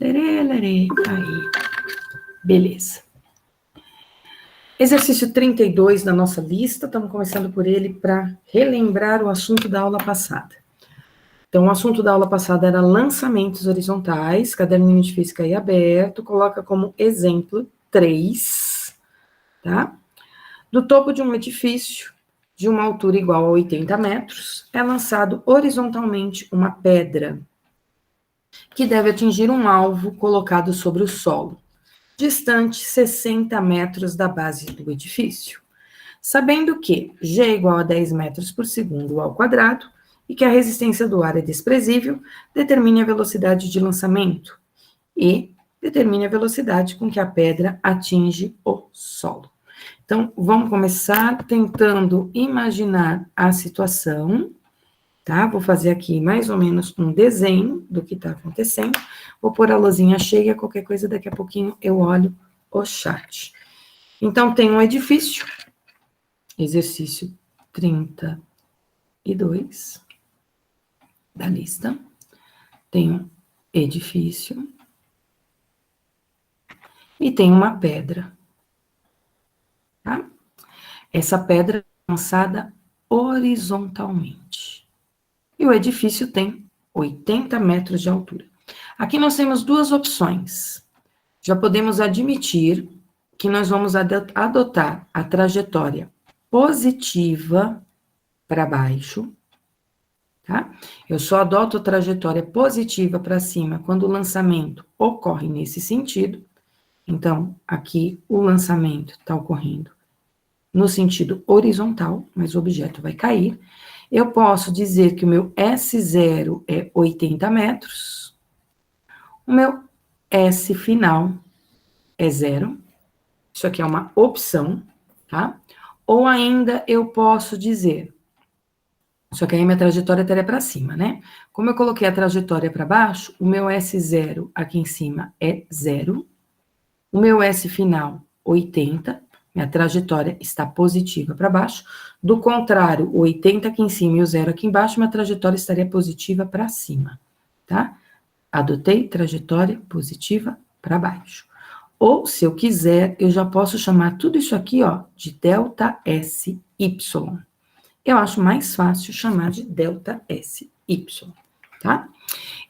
Lerê, lerê, aí. Beleza. Exercício 32 da nossa lista, estamos começando por ele para relembrar o assunto da aula passada. Então, o assunto da aula passada era lançamentos horizontais, caderninho de física aí aberto, coloca como exemplo 3, tá? Do topo de um edifício, de uma altura igual a 80 metros, é lançado horizontalmente uma pedra que deve atingir um alvo colocado sobre o solo, distante 60 metros da base do edifício. Sabendo que G é igual a 10 metros por segundo ao quadrado e que a resistência do ar é desprezível, determine a velocidade de lançamento e determine a velocidade com que a pedra atinge o solo. Então, vamos começar tentando imaginar a situação, tá? Vou fazer aqui mais ou menos um desenho do que está acontecendo. Vou pôr a luzinha cheia, qualquer coisa, daqui a pouquinho eu olho o chat. Então, tem um edifício, exercício 32 da lista. Tem um edifício e tem uma pedra, tá? Essa pedra é lançada horizontalmente. E o edifício tem 80 metros de altura. Aqui nós temos duas opções. Já podemos admitir que nós vamos adotar a trajetória positiva para baixo, tá? Eu só adoto a trajetória positiva para cima quando o lançamento ocorre nesse sentido. Então, aqui o lançamento está ocorrendo no sentido horizontal, mas o objeto vai cair. Eu posso dizer que o meu S0 é 80 metros, o meu S final é 0. Isso aqui é uma opção, tá? Ou ainda eu posso dizer, só que aí minha trajetória estaria para cima, né? Como eu coloquei a trajetória para baixo, o meu S0 aqui em cima é 0, o meu S final 80, minha trajetória está positiva para baixo. Do contrário, o 80 aqui em cima e o 0 aqui embaixo, minha trajetória estaria positiva para cima, tá? Adotei trajetória positiva para baixo. Ou, se eu quiser, eu já posso chamar tudo isso aqui, ó, de delta SY. Eu acho mais fácil chamar de delta SY, tá?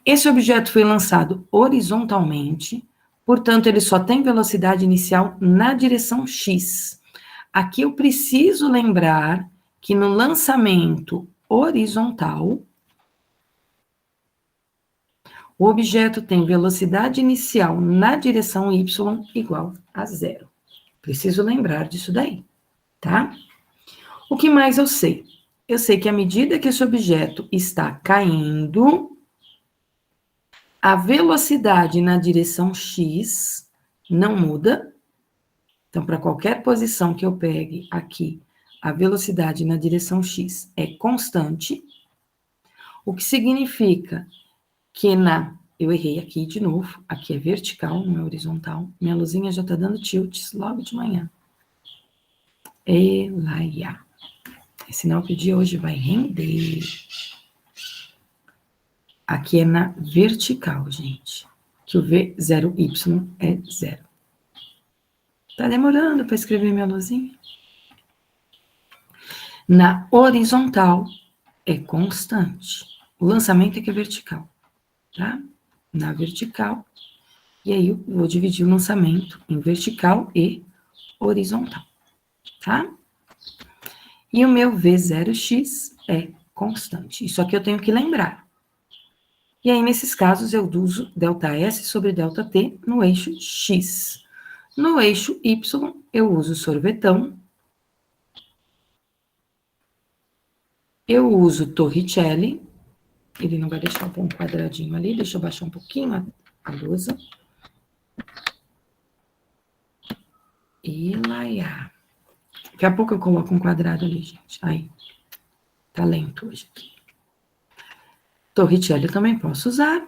Esse objeto foi lançado horizontalmente, portanto, ele só tem velocidade inicial na direção X. Aqui eu preciso lembrar que no lançamento horizontal, o objeto tem velocidade inicial na direção Y igual a 0. Preciso lembrar disso daí, tá? O que mais eu sei? Eu sei que à medida que esse objeto está caindo, a velocidade na direção X não muda. Então, para qualquer posição que eu pegue aqui, a velocidade na direção X é constante. O que significa que eu errei aqui de novo, aqui é vertical, não é horizontal. Minha luzinha já está dando tilts logo de manhã. Elaia. É sinal que o dia hoje vai render. Aqui é na vertical, gente. Que o V0Y é 0. Tá demorando para escrever minha luzinha? Na horizontal é constante. O lançamento é que é vertical, tá? Na vertical. E aí eu vou dividir o lançamento em vertical e horizontal, tá? E o meu V0x é constante. Isso aqui eu tenho que lembrar. E aí, nesses casos, eu uso ΔS sobre ΔT no eixo X. No eixo Y, eu uso sorvetão. Eu uso Torricelli. Ele não vai deixar eu pôr um quadradinho ali. Deixa eu baixar um pouquinho a lousa. E laiá. Daqui a pouco eu coloco um quadrado ali, gente. Aí. Tá lento hoje aqui. Torricelli eu também posso usar.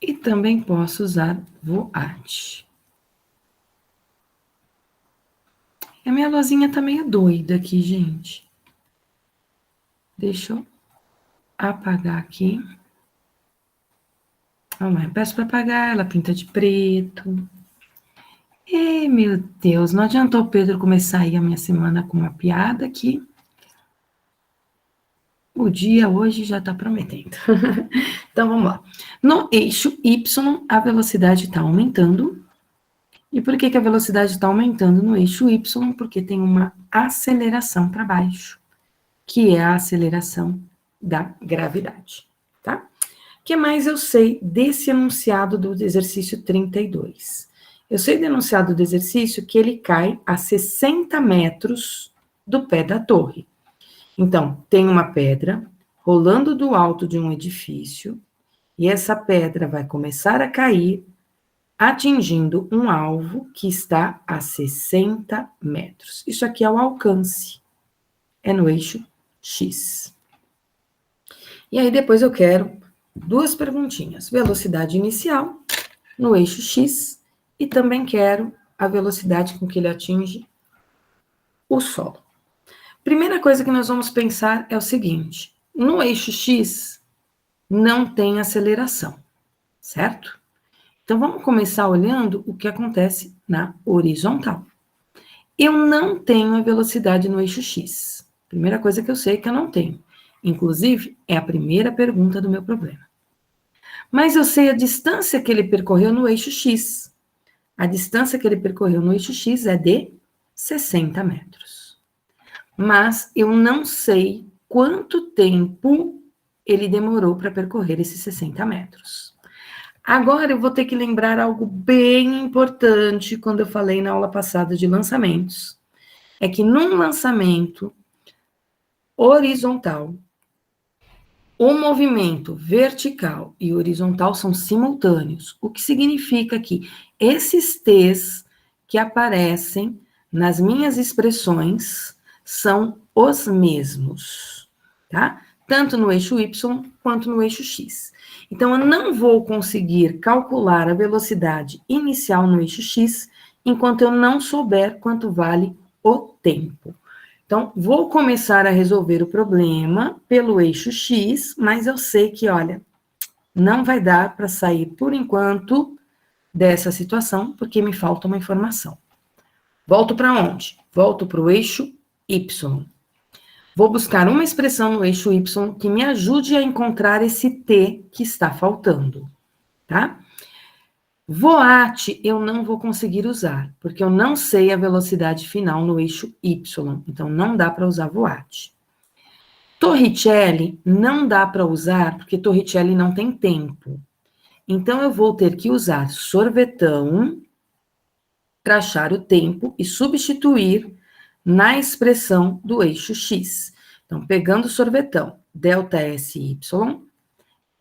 E também posso usar Voat. A minha luzinha tá meio doida aqui, gente. Deixa eu apagar aqui. Vamos lá, peço para apagar, ela pinta de preto. E, meu Deus, não adiantou o Pedro começar aí a minha semana com uma piada aqui. O dia hoje já está prometendo. Então, vamos lá. No eixo Y, a velocidade está aumentando. E por que a velocidade está aumentando no eixo Y? Porque tem uma aceleração para baixo, que é a aceleração da gravidade, tá? O que mais eu sei desse enunciado do exercício 32? Eu sei do enunciado do exercício que ele cai a 60 metros do pé da torre. Então, tem uma pedra rolando do alto de um edifício, e essa pedra vai começar a cair, atingindo um alvo que está a 60 metros. Isso aqui é o alcance, é no eixo X. E aí, depois eu quero duas perguntinhas. Velocidade inicial no eixo X e também quero a velocidade com que ele atinge o solo. Primeira coisa que nós vamos pensar é o seguinte: no eixo X não tem aceleração, certo? Então vamos começar olhando o que acontece na horizontal. Eu não tenho a velocidade no eixo X. Primeira coisa que eu sei é que eu não tenho. Inclusive, é a primeira pergunta do meu problema. Mas eu sei a distância que ele percorreu no eixo X. A distância que ele percorreu no eixo X é de 60 metros. Mas eu não sei quanto tempo ele demorou para percorrer esses 60 metros. Agora eu vou ter que lembrar algo bem importante quando eu falei na aula passada de lançamentos. É que num lançamento horizontal, o movimento vertical e horizontal são simultâneos, o que significa que esses T's que aparecem nas minhas expressões são os mesmos, tá? Tanto no eixo Y quanto no eixo X. Então, eu não vou conseguir calcular a velocidade inicial no eixo X enquanto eu não souber quanto vale o tempo. Então, vou começar a resolver o problema pelo eixo X, mas eu sei que, olha, não vai dar para sair por enquanto dessa situação, porque me falta uma informação. Volto para onde? Volto para o eixo Y. Vou buscar uma expressão no eixo Y que me ajude a encontrar esse T que está faltando, tá? Voat eu não vou conseguir usar, porque eu não sei a velocidade final no eixo Y, então não dá para usar voat. Torricelli não dá para usar, porque Torricelli não tem tempo. Então eu vou ter que usar sorvetão para achar o tempo e substituir na expressão do eixo X. Então, pegando o sorvetão, ΔSY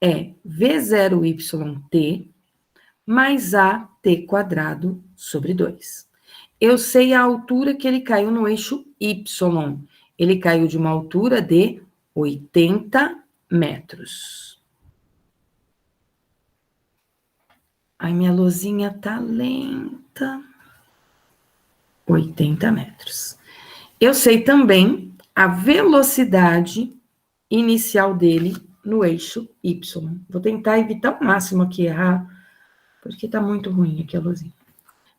é V0YT mais AT² sobre 2. Eu sei a altura que ele caiu no eixo Y. Ele caiu de uma altura de 80 metros. Ai, minha luzinha tá lenta. 80 metros. Eu sei também a velocidade inicial dele no eixo Y. Vou tentar evitar ao máximo aqui errar, porque tá muito ruim aqui a luzinha.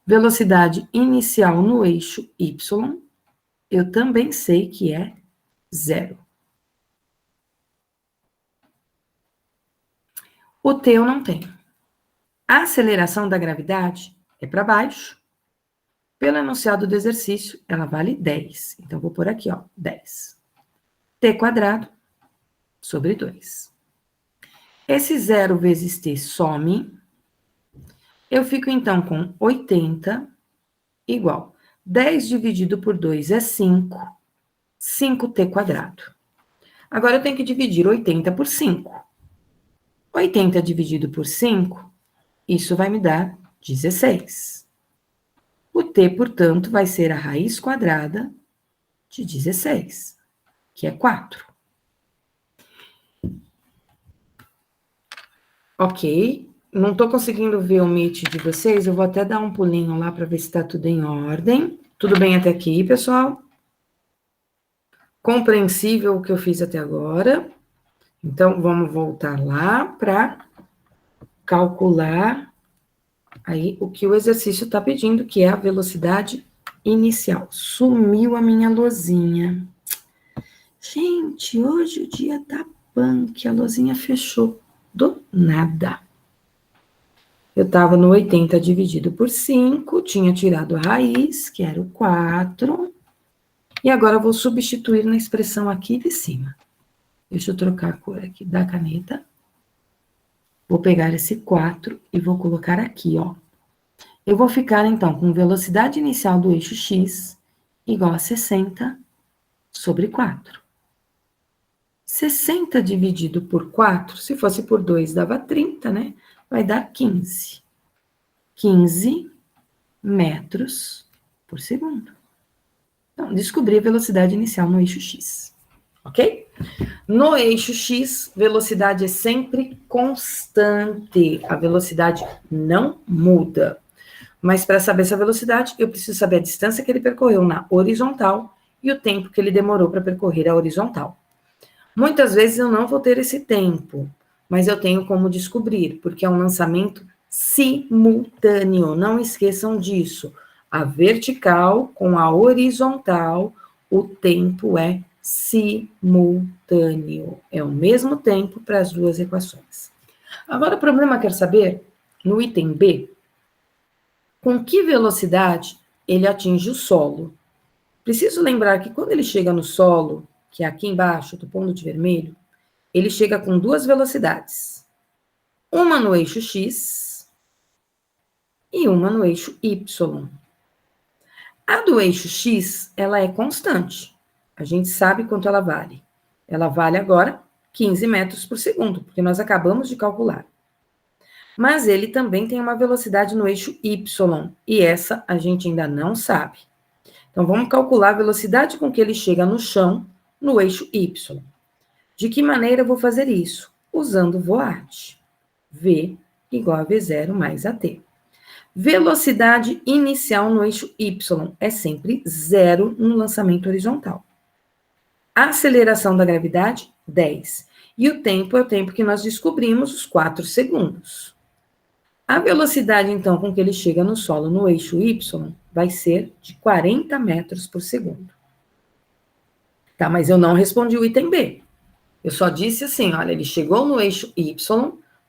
Velocidade inicial no eixo Y, eu também sei que é 0. O T eu não tenho. A aceleração da gravidade é para baixo. Pelo enunciado do exercício, ela vale 10. Então, vou pôr aqui, ó, 10. T² sobre 2. Esse 0 vezes T some. Eu fico, então, com 80 igual. 10 dividido por 2 é 5. 5T². Agora, eu tenho que dividir 80 por 5. 80 dividido por 5, isso vai me dar 16. O T, portanto, vai ser a raiz quadrada de 16, que é 4. Ok, não estou conseguindo ver o Meet de vocês, eu vou até dar um pulinho lá para ver se está tudo em ordem. Tudo bem até aqui, pessoal? Compreensível o que eu fiz até agora. Então, vamos voltar lá para calcular aí o que o exercício está pedindo, que é a velocidade inicial. Sumiu a minha luzinha. Gente, hoje o dia tá punk, a luzinha fechou do nada. Eu estava no 80 dividido por 5, tinha tirado a raiz, que era o 4, e agora eu vou substituir na expressão aqui de cima. Deixa eu trocar a cor aqui da caneta. Vou pegar esse 4 e vou colocar aqui, ó. Eu vou ficar, então, com velocidade inicial do eixo x igual a 60 sobre 4. 60 dividido por 4, se fosse por 2, dava 30, né? Vai dar 15. 15 metros por segundo. Então, descobri a velocidade inicial no eixo x, ok? No eixo x, velocidade é sempre constante. A velocidade não muda. Mas para saber essa velocidade, eu preciso saber a distância que ele percorreu na horizontal e o tempo que ele demorou para percorrer a horizontal. Muitas vezes eu não vou ter esse tempo, mas eu tenho como descobrir, porque é um lançamento simultâneo. Não esqueçam disso. A vertical com a horizontal, o tempo é simultâneo. É o mesmo tempo para as duas equações. Agora, o problema quer saber, no item B, com que velocidade ele atinge o solo. Preciso lembrar que quando ele chega no solo, que é aqui embaixo, estou pondo de vermelho, ele chega com duas velocidades. Uma no eixo x e uma no eixo y. A do eixo x, ela é constante. A gente sabe quanto ela vale. Ela vale agora 15 metros por segundo, porque nós acabamos de calcular. Mas ele também tem uma velocidade no eixo y, e essa a gente ainda não sabe. Então, vamos calcular a velocidade com que ele chega no chão, no eixo y. De que maneira eu vou fazer isso? Usando voate. V igual a V0 mais AT. Velocidade inicial no eixo y é sempre 0 no lançamento horizontal. Aceleração da gravidade, 10. E o tempo é o tempo que nós descobrimos, os 4 segundos. A velocidade, então, com que ele chega no solo no eixo y vai ser de 40 metros por segundo. Tá, mas eu não respondi o item B. Eu só disse assim, olha, ele chegou no eixo y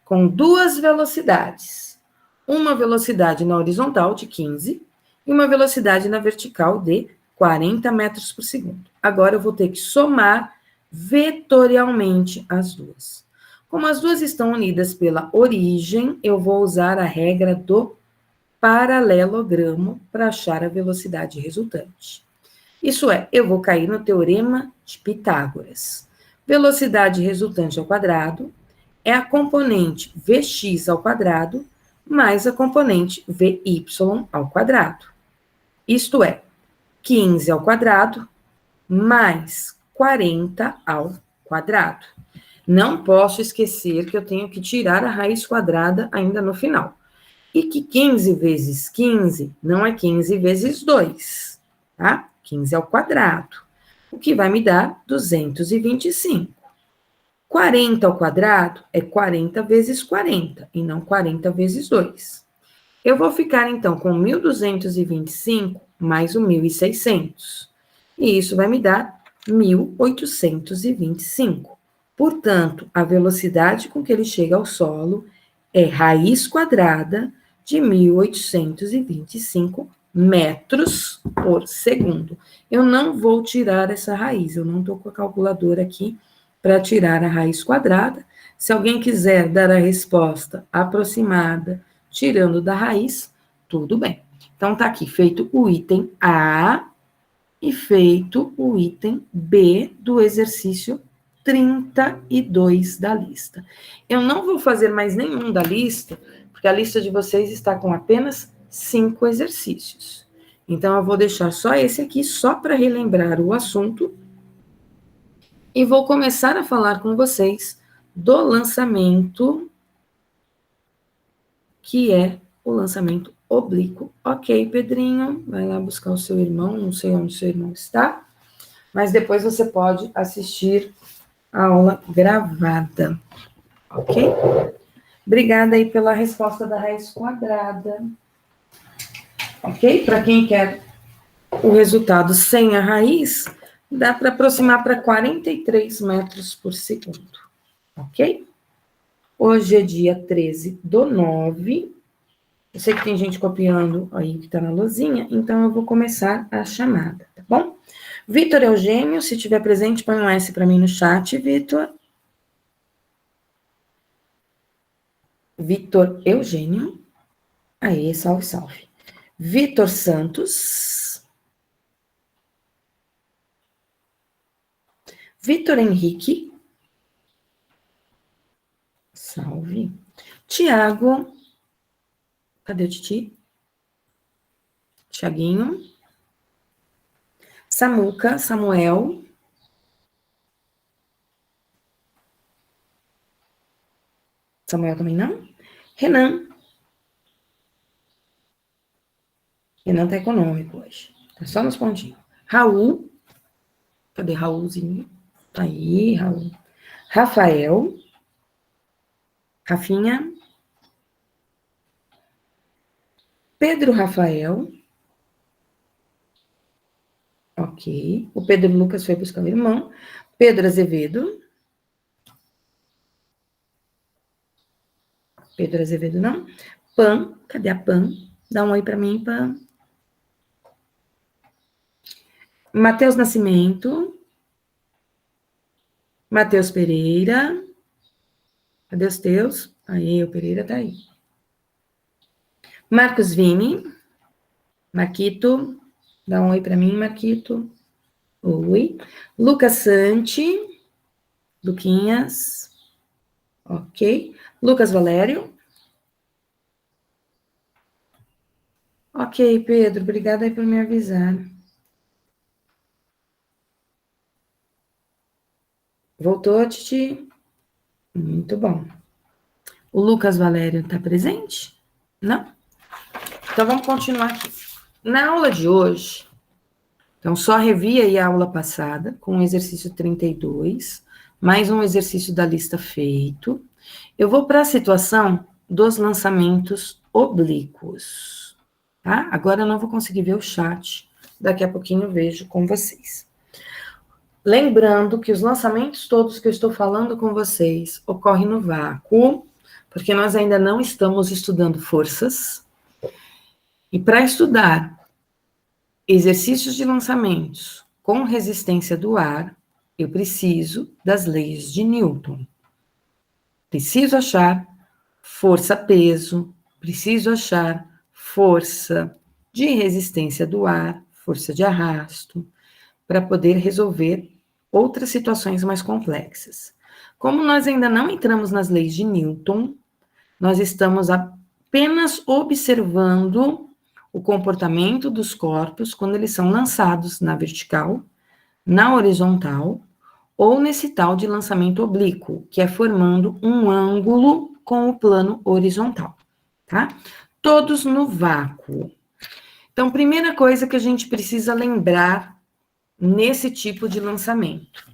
com duas velocidades. Uma velocidade na horizontal de 15 e uma velocidade na vertical de 40 metros por segundo. Agora eu vou ter que somar vetorialmente as duas. Como as duas estão unidas pela origem, eu vou usar a regra do paralelogramo para achar a velocidade resultante. Isso é, eu vou cair no teorema de Pitágoras. Velocidade resultante ao quadrado é a componente Vx ao quadrado mais a componente Vy ao quadrado. Isto é, 15 ao quadrado mais 40 ao quadrado. Não posso esquecer que eu tenho que tirar a raiz quadrada ainda no final. E que 15 vezes 15 não é 15 vezes 2, tá? 15 ao quadrado, o que vai me dar 225. 40 ao quadrado é 40 vezes 40, e não 40 vezes 2. Eu vou ficar, então, com 1.225 mais o 1.600. E isso vai me dar 1.825. Portanto, a velocidade com que ele chega ao solo é raiz quadrada de 1.825 metros por segundo. Eu não vou tirar essa raiz, eu não estou com a calculadora aqui para tirar a raiz quadrada. Se alguém quiser dar a resposta aproximada, tirando da raiz, tudo bem. Então, tá aqui feito o item A e feito o item B do exercício 32 da lista. Eu não vou fazer mais nenhum da lista, porque a lista de vocês está com apenas 5 exercícios. Então, eu vou deixar só esse aqui, só para relembrar o assunto, e vou começar a falar com vocês do lançamento, que é o lançamento oblíquo. Ok, Pedrinho, vai lá buscar o seu irmão, não sei onde seu irmão está, mas depois você pode assistir aula gravada, ok? Obrigada aí pela resposta da raiz quadrada, ok? Para quem quer o resultado sem a raiz, dá para aproximar para 43 metros por segundo, ok? Hoje é dia 13/9. Eu sei que tem gente copiando aí que está na luzinha, então eu vou começar a chamada, tá bom? Vitor Eugênio, se tiver presente, põe um S para mim no chat, Vitor. Vitor Eugênio. Aí, salve, salve. Vitor Santos. Vitor Henrique. Salve. Tiago. Cadê o Titi? Tiaguinho. Samuca, Samuel. Samuel também não. Renan. Renan tá econômico hoje. Tá só nos pontinhos. Raul. Cadê Raulzinho? Aí, Raul. Rafael. Rafinha. Pedro Rafael. Ok. O Pedro Lucas foi buscar o irmão. Pedro Azevedo. Pedro Azevedo não. Pan. Cadê a Pan? Dá um oi para mim, Pan. Matheus Nascimento. Matheus Pereira. Cadê os teus? Aí, o Pereira tá aí. Marcos Vini. Marquito. Dá um oi para mim, Marquito. Oi. Lucas Santi. Luquinhas. Ok. Lucas Valério. Ok, Pedro. Obrigada aí por me avisar. Voltou, Titi? Muito bom. O Lucas Valério está presente? Não? Então, vamos continuar aqui. Na aula de hoje, então, só revi aí a aula passada, com o exercício 32, mais um exercício da lista feito. Eu vou para a situação dos lançamentos oblíquos, tá? Agora eu não vou conseguir ver o chat, daqui a pouquinho eu vejo com vocês. Lembrando que os lançamentos todos que eu estou falando com vocês ocorrem no vácuo, porque nós ainda não estamos estudando forças. E para estudar exercícios de lançamentos com resistência do ar, eu preciso das leis de Newton. Preciso achar força-peso, preciso achar força de resistência do ar, força de arrasto, para poder resolver outras situações mais complexas. Como nós ainda não entramos nas leis de Newton, nós estamos apenas observando o comportamento dos corpos quando eles são lançados na vertical, na horizontal, ou nesse tal de lançamento oblíquo, que é formando um ângulo com o plano horizontal, tá? Todos no vácuo. Então, primeira coisa que a gente precisa lembrar nesse tipo de lançamento.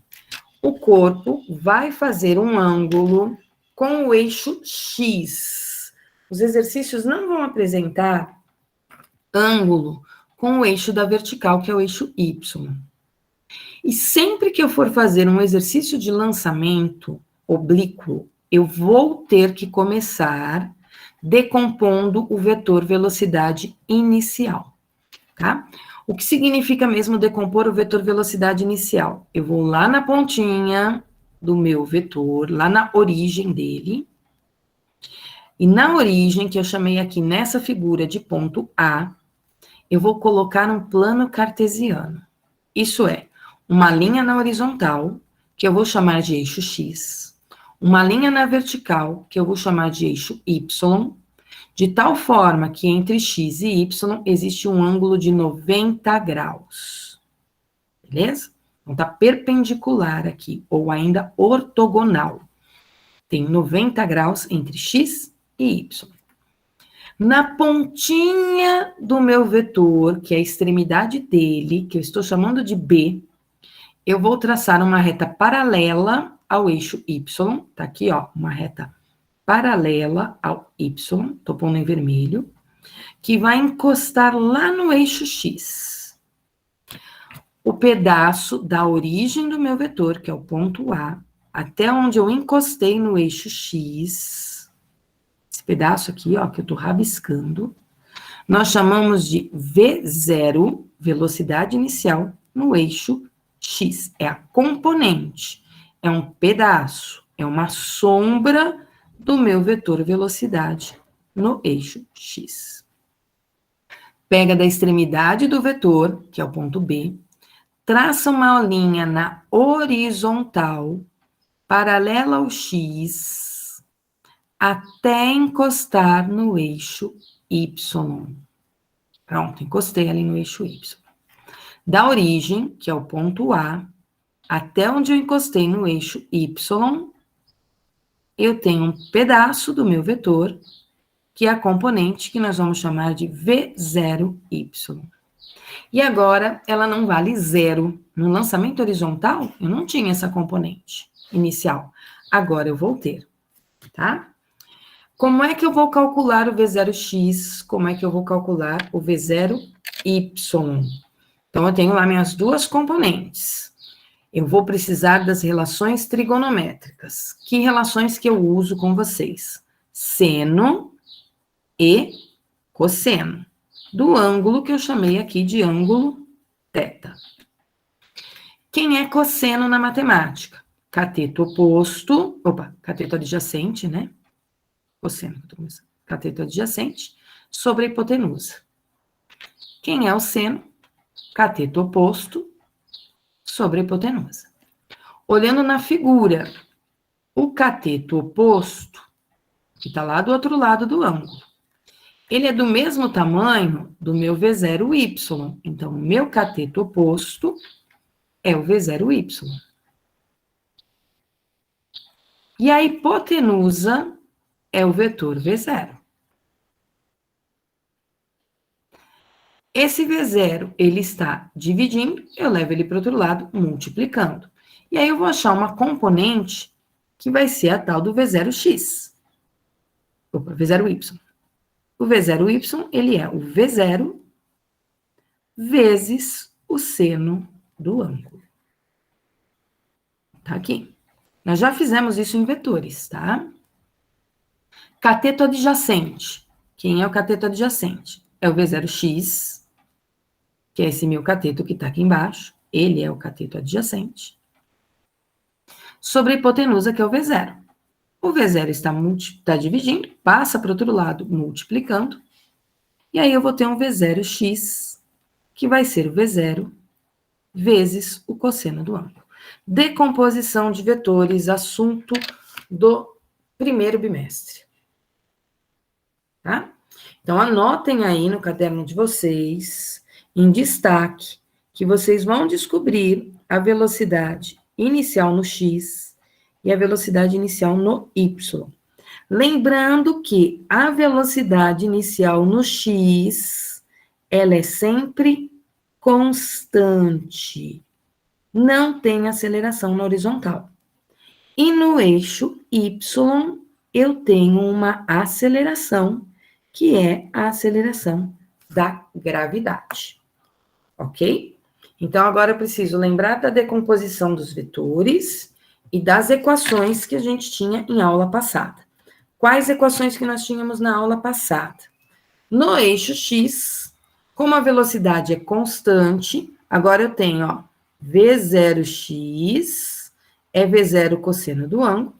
O corpo vai fazer um ângulo com o eixo X. Os exercícios não vão apresentar ângulo com o eixo da vertical, que é o eixo Y. E sempre que eu for fazer um exercício de lançamento oblíquo, eu vou ter que começar decompondo o vetor velocidade inicial, tá? O que significa mesmo decompor o vetor velocidade inicial? Eu vou lá na pontinha do meu vetor, lá na origem dele, e na origem, que eu chamei aqui nessa figura de ponto A, eu vou colocar um plano cartesiano. Isso é, uma linha na horizontal, que eu vou chamar de eixo X, uma linha na vertical, que eu vou chamar de eixo Y, de tal forma que entre X e Y existe um ângulo de 90 graus. Beleza? Então, tá perpendicular aqui, ou ainda ortogonal. Tem 90 graus entre X e Y. Na pontinha do meu vetor, que é a extremidade dele, que eu estou chamando de B, eu vou traçar uma reta paralela ao eixo Y, tá aqui, ó, uma reta paralela ao Y, tô pondo em vermelho, que vai encostar lá no eixo X. O pedaço da origem do meu vetor, que é o ponto A, até onde eu encostei no eixo X, esse pedaço aqui, ó, que eu tô rabiscando, nós chamamos de V0, velocidade inicial, no eixo X. É a componente, é um pedaço, é uma sombra do meu vetor velocidade no eixo X. Pega da extremidade do vetor, que é o ponto B, traça uma linha na horizontal, paralela ao X, até encostar no eixo Y. Pronto, encostei ali no eixo Y. Da origem, que é o ponto A, até onde eu encostei no eixo Y, eu tenho um pedaço do meu vetor, que é a componente que nós vamos chamar de V0Y. E agora, ela não vale zero. No lançamento horizontal, eu não tinha essa componente inicial. Agora eu vou ter, tá? Como é que eu vou calcular o V0x? Como é que eu vou calcular o V0y? Então, eu tenho lá minhas duas componentes. Eu vou precisar das relações trigonométricas. Que relações que eu uso com vocês? Seno e cosseno. Do ângulo que eu chamei aqui de ângulo θ. Quem é cosseno na matemática? Cateto oposto, cateto adjacente, né? Cosseno, cateto adjacente, sobre a hipotenusa. Quem é o seno? Cateto oposto, sobre a hipotenusa. Olhando na figura, o cateto oposto, que está lá do outro lado do ângulo, ele é do mesmo tamanho do meu V0y. Então, o meu cateto oposto é o V0y. E a hipotenusa é o vetor V0. Esse V0, ele está dividindo, eu levo ele para o outro lado, multiplicando. E aí eu vou achar uma componente que vai ser a tal do V0x. V0y. O V0y, ele é o V0 vezes o seno do ângulo. Tá aqui. Nós já fizemos isso em vetores, tá? Cateto adjacente. Quem é o cateto adjacente? É o V0x, que é esse meu cateto que está aqui embaixo. Ele é o cateto adjacente. Sobre a hipotenusa, que é o V0. O V0 está dividindo, passa para o outro lado, multiplicando. E aí eu vou ter um V0x, que vai ser o V0 vezes o cosseno do ângulo. Decomposição de vetores, assunto do primeiro bimestre. Tá? Então, anotem aí no caderno de vocês, em destaque, que vocês vão descobrir a velocidade inicial no x e a velocidade inicial no y. Lembrando que a velocidade inicial no x, ela é sempre constante. Não tem aceleração na horizontal. E no eixo y, eu tenho uma aceleração, que é a aceleração da gravidade. Ok? Então, agora eu preciso lembrar da decomposição dos vetores e das equações que a gente tinha em aula passada. Quais equações que nós tínhamos na aula passada? No eixo x, como a velocidade é constante, agora eu tenho, ó, V0x é V0 cosseno do ângulo.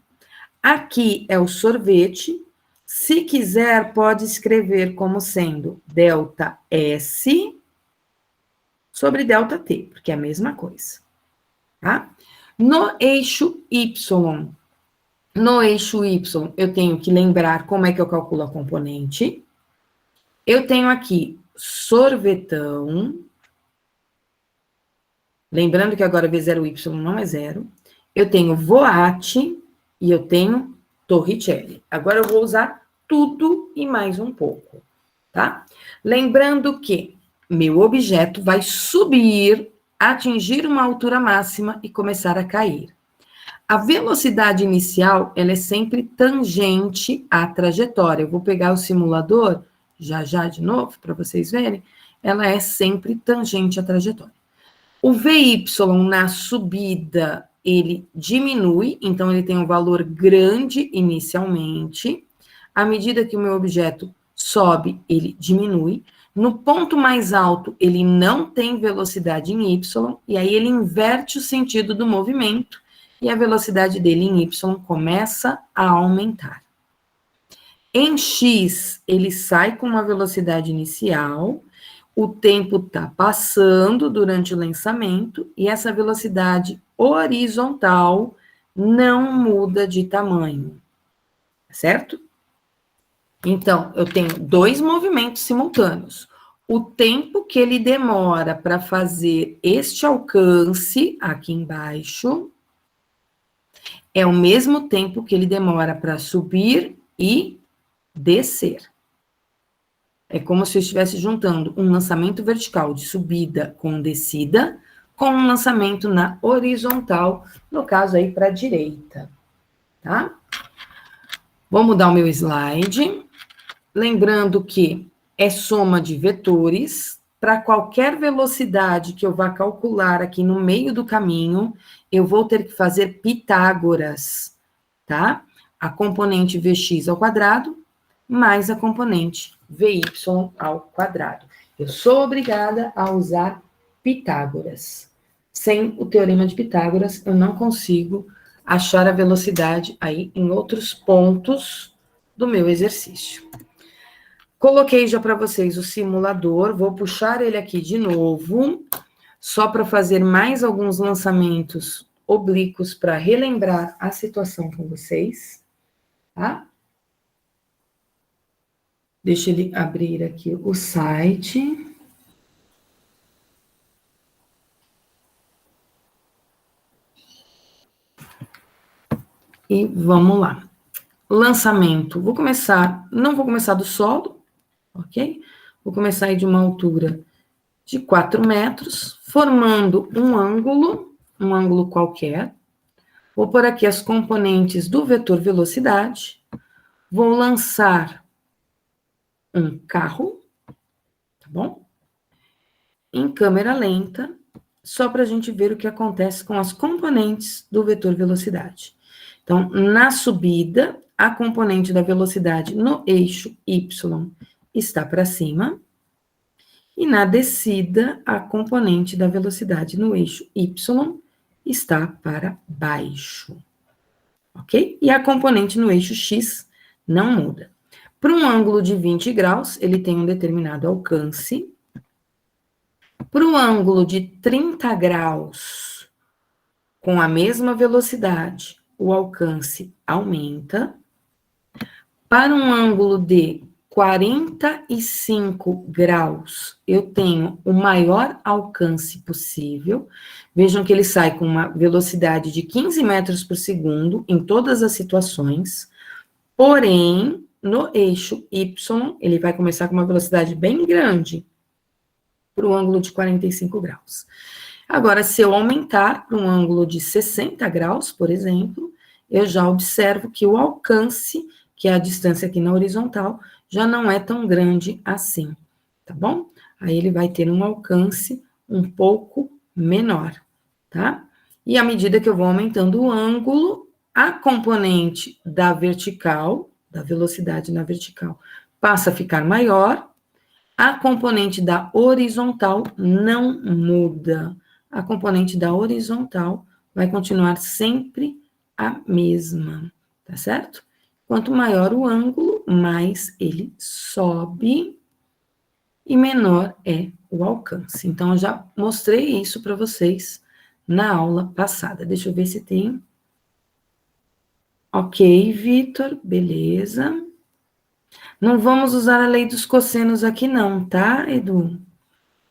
Aqui é o sorvete. Se quiser, pode escrever como sendo delta S sobre delta T, porque é a mesma coisa, tá? No eixo Y, eu tenho que lembrar como é que eu calculo a componente. Eu tenho aqui sorvetão. Lembrando que agora V0y não é zero. Eu tenho Voat e eu tenho Torricelli. Agora eu vou usar tudo e mais um pouco, tá? Lembrando que meu objeto vai subir, atingir uma altura máxima e começar a cair. A velocidade inicial, ela é sempre tangente à trajetória. Eu vou pegar o simulador, já de novo, para vocês verem. Ela é sempre tangente à trajetória. O VY na subida, ele diminui, então ele tem um valor grande inicialmente. À medida que o meu objeto sobe, ele diminui. No ponto mais alto, ele não tem velocidade em Y, e aí ele inverte o sentido do movimento, e a velocidade dele em Y começa a aumentar. Em X, ele sai com uma velocidade inicial, o tempo está passando durante o lançamento, e essa velocidade horizontal não muda de tamanho, certo? Então, eu tenho dois movimentos simultâneos. O tempo que ele demora para fazer este alcance aqui embaixo é o mesmo tempo que ele demora para subir e descer. É como se eu estivesse juntando um lançamento vertical de subida com descida, com um lançamento na horizontal, no caso aí para a direita, tá? Vou mudar o meu slide. Lembrando que é soma de vetores. Para qualquer velocidade que eu vá calcular aqui no meio do caminho, eu vou ter que fazer Pitágoras, tá? A componente Vx ao quadrado mais a componente Vy ao quadrado. Eu sou obrigada a usar Pitágoras. Sem o teorema de Pitágoras, eu não consigo achar a velocidade aí em outros pontos do meu exercício. Coloquei já para vocês o simulador, vou puxar ele aqui de novo, só para fazer mais alguns lançamentos oblíquos para relembrar a situação com vocês, tá? Deixa ele abrir aqui o site. E vamos lá. Lançamento. Não vou começar do solo, ok? Vou começar aí de uma altura de 4 metros, formando um ângulo qualquer. Vou pôr aqui as componentes do vetor velocidade. Vou lançar um carro, tá bom? Em câmera lenta, só para a gente ver o que acontece com as componentes do vetor velocidade. Então, na subida, a componente da velocidade no eixo Y está para cima, e na descida, a componente da velocidade no eixo Y está para baixo, ok? E a componente no eixo X não muda. Para um ângulo de 20 graus, ele tem um determinado alcance. Para o ângulo de 30 graus, com a mesma velocidade, o alcance aumenta. Para um ângulo de 45 graus, eu tenho o maior alcance possível. Vejam que ele sai com uma velocidade de 15 metros por segundo em todas as situações. Porém, no eixo Y, ele vai começar com uma velocidade bem grande para o ângulo de 45 graus. Agora, se eu aumentar para um ângulo de 60 graus, por exemplo, eu já observo que o alcance, que é a distância aqui na horizontal, já não é tão grande assim, tá bom? Aí ele vai ter um alcance um pouco menor, tá? E à medida que eu vou aumentando o ângulo, a componente da vertical, da velocidade na vertical, passa a ficar maior, a componente da horizontal não muda. A componente da horizontal vai continuar sempre a mesma, tá certo? Quanto maior o ângulo, mais ele sobe e menor é o alcance. Então, eu já mostrei isso para vocês na aula passada. Deixa eu ver se tem. Ok, Vitor, beleza. Não vamos usar a lei dos cossenos aqui não, tá, Edu?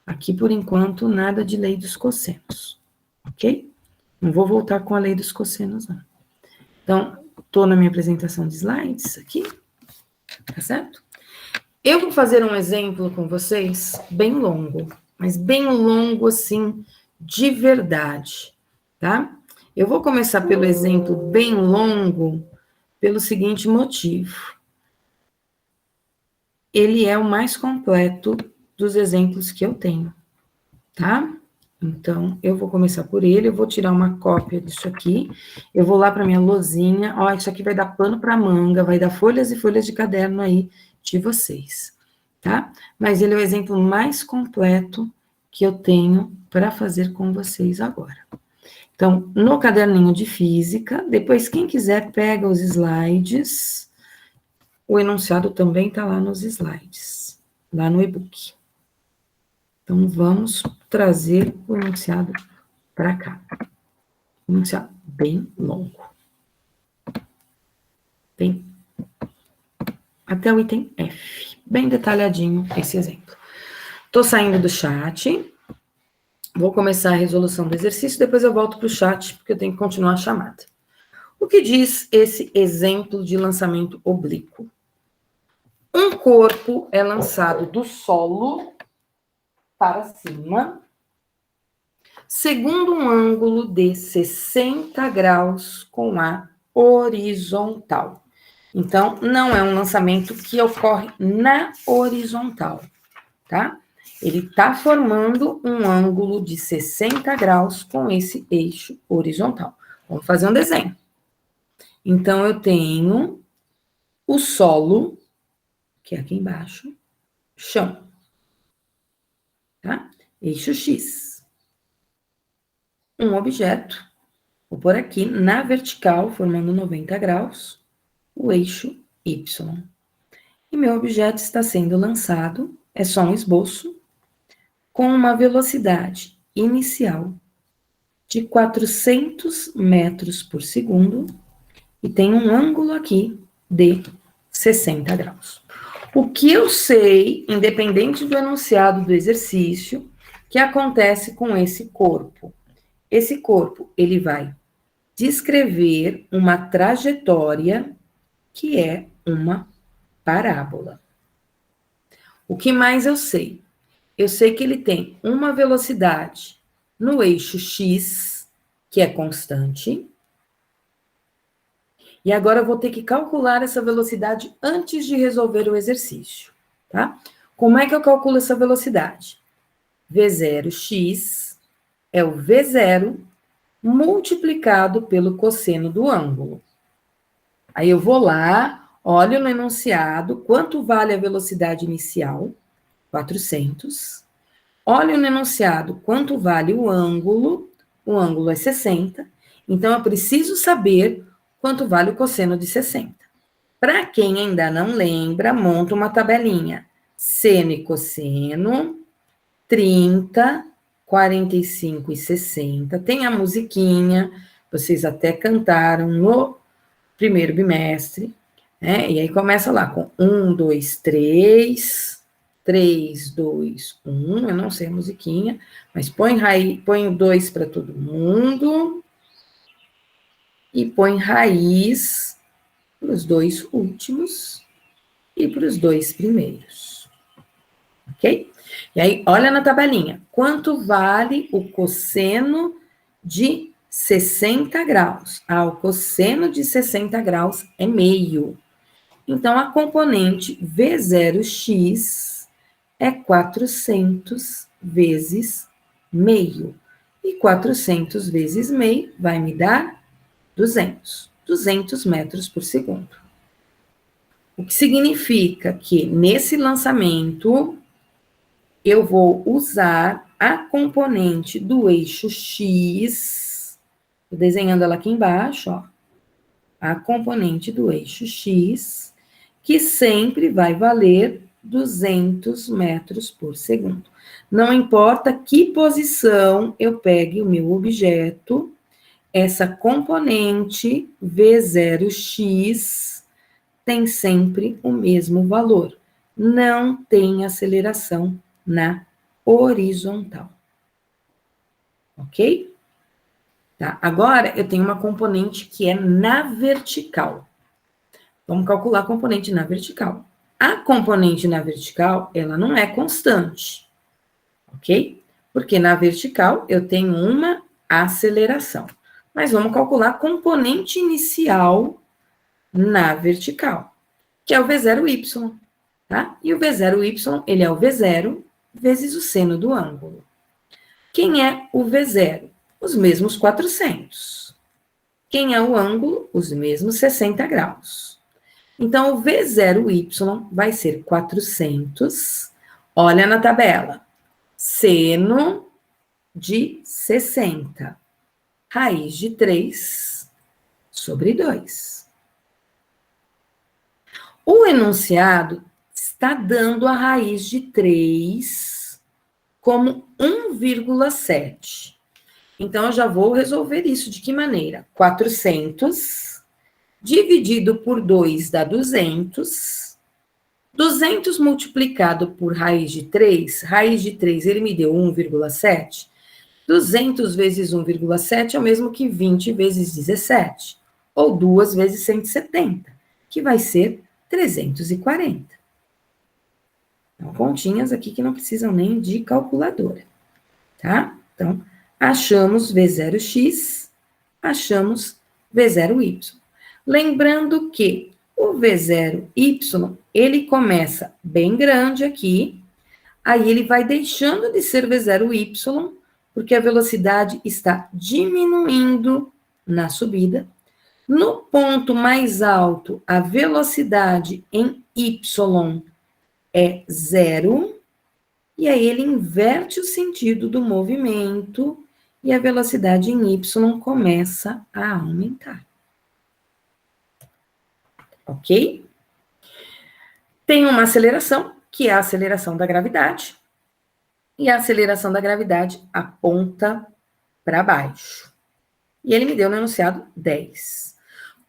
Aqui, por enquanto, nada de lei dos cossenos, ok? Não vou voltar com a lei dos cossenos, não. Então, estou na minha apresentação de slides aqui, tá certo? Eu vou fazer um exemplo com vocês bem longo, mas bem longo, assim, de verdade, tá? Eu vou começar pelo exemplo bem longo, pelo seguinte motivo. Ele é o mais completo dos exemplos que eu tenho, tá? Então, eu vou começar por ele, eu vou tirar uma cópia disso aqui, eu vou lá para minha lousinha, ó, isso aqui vai dar pano para manga, vai dar folhas e folhas de caderno aí de vocês, tá? Mas ele é o exemplo mais completo que eu tenho para fazer com vocês agora. Então, no caderninho de física, depois quem quiser pega os slides, o enunciado também está lá nos slides, lá no e-book. Então, vamos trazer o enunciado para cá. Enunciado bem longo. Bem, até o item F. Bem detalhadinho esse exemplo. Estou saindo do chat. Vou começar a resolução do exercício, depois eu volto para o chat, porque eu tenho que continuar a chamada. O que diz esse exemplo de lançamento oblíquo? Um corpo é lançado do solo para cima, segundo um ângulo de 60 graus com a horizontal. Então, não é um lançamento que ocorre na horizontal, tá? Ele está formando um ângulo de 60 graus com esse eixo horizontal. Vamos fazer um desenho. Então, eu tenho o solo, que é aqui embaixo, chão, tá? Eixo X. Um objeto, vou pôr aqui na vertical, formando 90 graus, o eixo Y. E meu objeto está sendo lançado, é só um esboço, com uma velocidade inicial de 400 metros por segundo e tem um ângulo aqui de 60 graus. O que eu sei, independente do enunciado do exercício, que acontece com esse corpo? Esse corpo, ele vai descrever uma trajetória que é uma parábola. O que mais eu sei? Eu sei que ele tem uma velocidade no eixo X, que é constante. E agora eu vou ter que calcular essa velocidade antes de resolver o exercício, tá? Como é que eu calculo essa velocidade? V0x é o V0 multiplicado pelo cosseno do ângulo. Aí eu vou lá, olho no enunciado, quanto vale a velocidade inicial? 400. Olho no enunciado, quanto vale o ângulo é 60. Então, eu preciso saber quanto vale o cosseno de 60. Para quem ainda não lembra, monta uma tabelinha. Seno e cosseno, 30, 45 e 60. Tem a musiquinha, vocês até cantaram no primeiro bimestre, né? E aí começa lá com 1, 2, 3, 3, 2, 1. Eu não sei a musiquinha, mas põe o 2 para todo mundo e põe raiz para os dois últimos e para os dois primeiros. Ok? E aí, olha na tabelinha. Quanto vale o cosseno de 60 graus? Ah, o cosseno de 60 graus é meio. Então, a componente V0x é 400 vezes meio. E 400 vezes meio vai me dar 200. 200 metros por segundo. O que significa que nesse lançamento eu vou usar a componente do eixo X, tô desenhando ela aqui embaixo, ó. A componente do eixo X, que sempre vai valer 200 metros por segundo. Não importa que posição eu pegue o meu objeto, essa componente V0x tem sempre o mesmo valor. Não tem aceleração na horizontal. Ok? Tá? Agora, eu tenho uma componente que é na vertical. Vamos calcular a componente na vertical. A componente na vertical, ela não é constante. Ok? Porque na vertical, eu tenho uma aceleração. Mas vamos calcular a componente inicial na vertical, que é o V0y, tá? E o V0y, ele é o V0 vezes o seno do ângulo. Quem é o V0? Os mesmos 400. Quem é o ângulo? Os mesmos 60 graus. Então, o V0y vai ser 400, olha na tabela, seno de 60, raiz de 3 sobre 2. O enunciado está dando a raiz de 3 como 1,7. Então, eu já vou resolver isso. De que maneira? 400 dividido por 2 dá 200. 200 multiplicado por raiz de 3 ele me deu 1,7. 200 vezes 1,7 é o mesmo que 20 vezes 17, ou 2 vezes 170, que vai ser 340. Então, continhas aqui que não precisam nem de calculadora, tá? Então, achamos V0x, achamos V0y. Lembrando que o V0y, ele começa bem grande aqui, aí ele vai deixando de ser V0y, porque a velocidade está diminuindo na subida. No ponto mais alto, a velocidade em y é 0, e aí ele inverte o sentido do movimento e a velocidade em y começa a aumentar. Ok? Tem uma aceleração, que é a aceleração da gravidade, e a aceleração da gravidade aponta para baixo. E ele me deu no enunciado 10.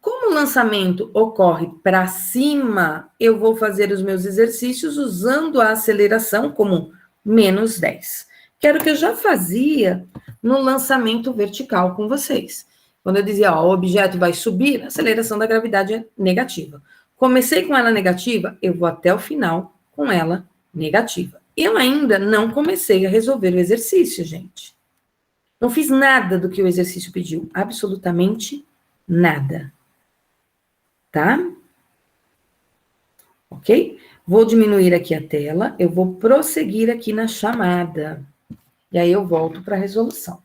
Como o lançamento ocorre para cima, eu vou fazer os meus exercícios usando a aceleração como menos 10. Que era o que eu já fazia no lançamento vertical com vocês. Quando eu dizia, ó, o objeto vai subir, a aceleração da gravidade é negativa. Comecei com ela negativa, eu vou até o final com ela negativa. Eu ainda não comecei a resolver o exercício, gente. Não fiz nada do que o exercício pediu, absolutamente nada. Tá? Ok? Vou diminuir aqui a tela, eu vou prosseguir aqui na chamada. E aí eu volto para a resolução.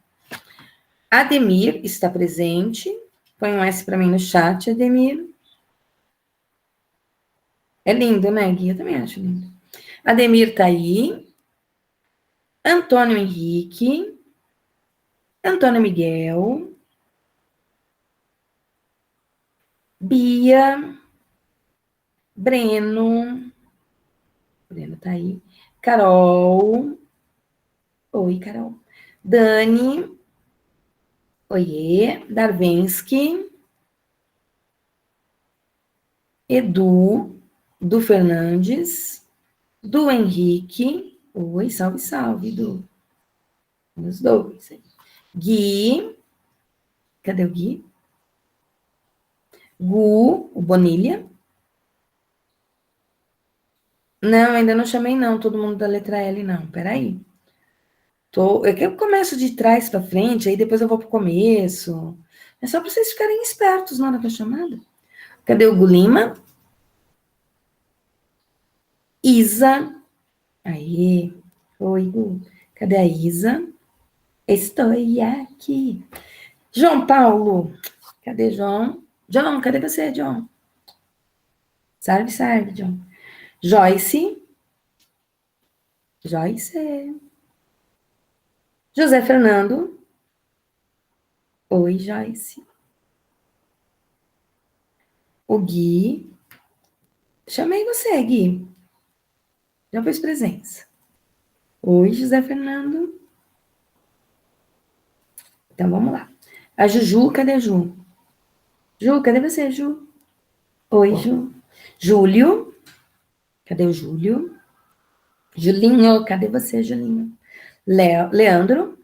Ademir está presente. Põe um S para mim no chat, Ademir. É lindo, né, Gui? Eu também acho lindo. Ademir tá aí. Antônio Henrique. Antônio Miguel. Bia. Breno. Breno tá aí. Carol. Oi, Carol. Dani. Oiê. Darwensky. Edu. Do Fernandes. Do Henrique. Oi, salve, salve, Edu. Os dois. Gui. Cadê o Gui? Gu, o Bonilha. Não, ainda não chamei não, todo mundo da letra L, não. Peraí. É que eu começo de trás para frente, aí depois eu vou pro começo. É só para vocês ficarem espertos na hora da chamada. Cadê o Gulima? Isa. Aí. Oi, Gu. Cadê a Isa? Estou aqui. João Paulo. Cadê João? João, cadê você, João? Salve, salve, João. Joyce. Joyce. José Fernando. Oi, Joyce. O Gui. Chamei você, Gui. Já fez presença. Oi, José Fernando. Então, vamos lá. A Juju, cadê a Ju? Ju, cadê você, Ju? Oi, Ju. Júlio. Cadê o Júlio? Julinho, cadê você, Julinho? Leandro.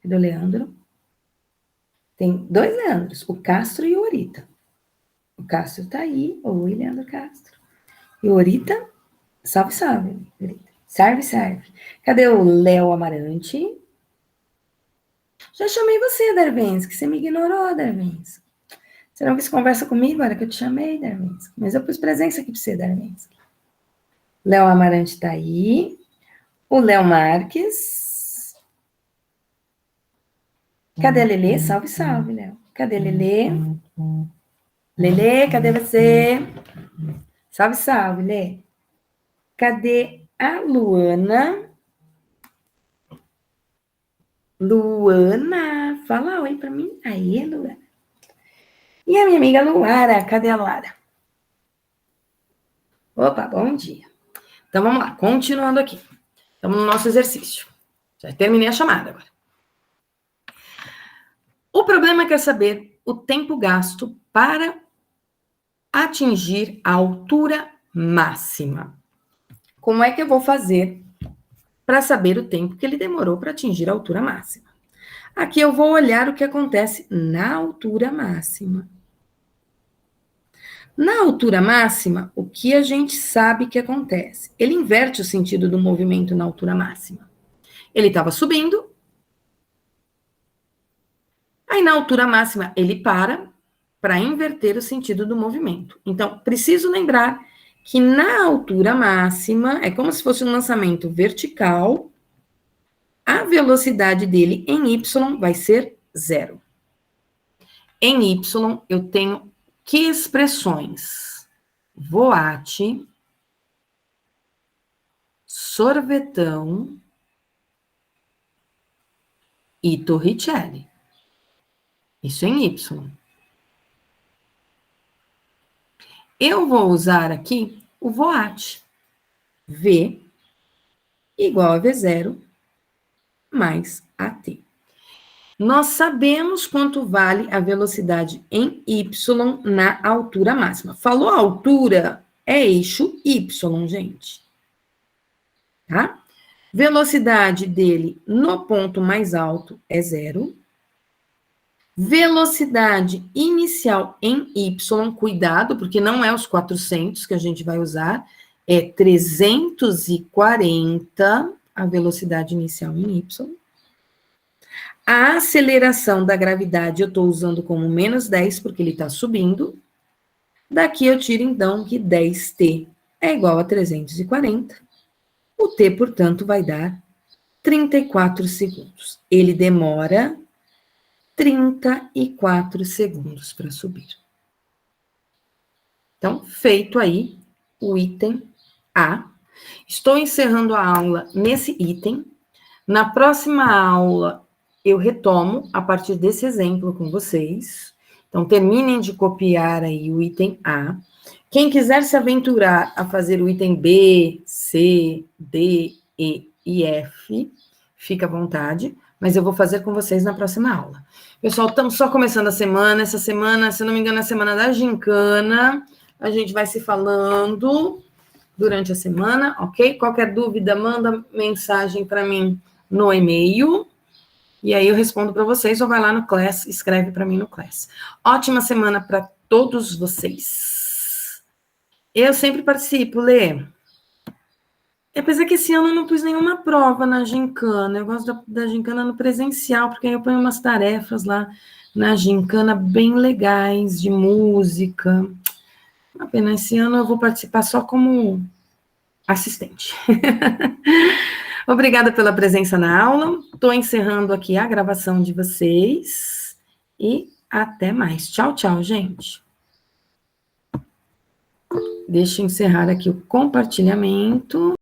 Cadê o Leandro? Tem dois Leandros, o Castro e o Orita. O Castro tá aí. Oi, Leandro Castro. E o Orita? Salve, salve, Orita. Serve, serve. Cadê o Léo Amarante? Já chamei você, Dervensky. Você me ignorou, Dervensky. Você não quis conversa comigo, era que eu te chamei, Dervensky. Mas eu pus presença aqui para você, Dervensky. Léo Amarante está aí. O Léo Marques. Cadê a Lelê? Salve, salve, Léo. Cadê a Lelê? Lelê, cadê você? Salve, salve, Lê. Cadê a Luana? Luana, fala oi para mim. Aí, Luana. E a minha amiga Luara, cadê a Lara? Opa, bom dia. Então vamos lá, continuando aqui. Estamos no nosso exercício. Já terminei a chamada agora. O problema quer saber o tempo gasto para atingir a altura máxima. Como é que eu vou fazer para saber o tempo que ele demorou para atingir a altura máxima? Aqui eu vou olhar o que acontece na altura máxima. Na altura máxima, o que a gente sabe que acontece? Ele inverte o sentido do movimento na altura máxima. Ele estava subindo, aí na altura máxima ele para inverter o sentido do movimento. Então, preciso lembrar que na altura máxima, é como se fosse um lançamento vertical, a velocidade dele em y vai ser 0. Em y, eu tenho que expressões? Voate, sorvetão e Torricelli. Isso em y. Eu vou usar aqui o voate. V igual a V0 mais AT. Nós sabemos quanto vale a velocidade em y na altura máxima. Falou altura, é eixo y, gente. Tá? Velocidade dele no ponto mais alto é 0. Velocidade inicial em y, cuidado, porque não é os 400 que a gente vai usar, é 340 a velocidade inicial em y. A aceleração da gravidade eu estou usando como menos 10, porque ele está subindo. Daqui eu tiro, então, que 10t é igual a 340. O t, portanto, vai dar 34 segundos. Ele demora 34 segundos para subir. Então, feito aí o item A. Estou encerrando a aula nesse item. Na próxima aula, eu retomo a partir desse exemplo com vocês. Então, terminem de copiar aí o item A. Quem quiser se aventurar a fazer o item B, C, D, E e F, fica à vontade, mas eu vou fazer com vocês na próxima aula. Pessoal, estamos só começando a semana. Essa semana, se não me engano, é a semana da gincana. A gente vai se falando durante a semana, ok? Qualquer dúvida, manda mensagem para mim no e-mail. E aí eu respondo para vocês, ou vai lá no Class, escreve para mim no Class. Ótima semana para todos vocês. Eu sempre participo, Lê. Apesar que esse ano eu não pus nenhuma prova na gincana. Eu gosto da gincana no presencial, porque aí eu ponho umas tarefas lá na gincana bem legais, de música. Apenas esse ano eu vou participar só como assistente. Obrigada pela presença na aula. Estou encerrando aqui a gravação de vocês. E até mais. Tchau, tchau, gente. Deixa eu encerrar aqui o compartilhamento.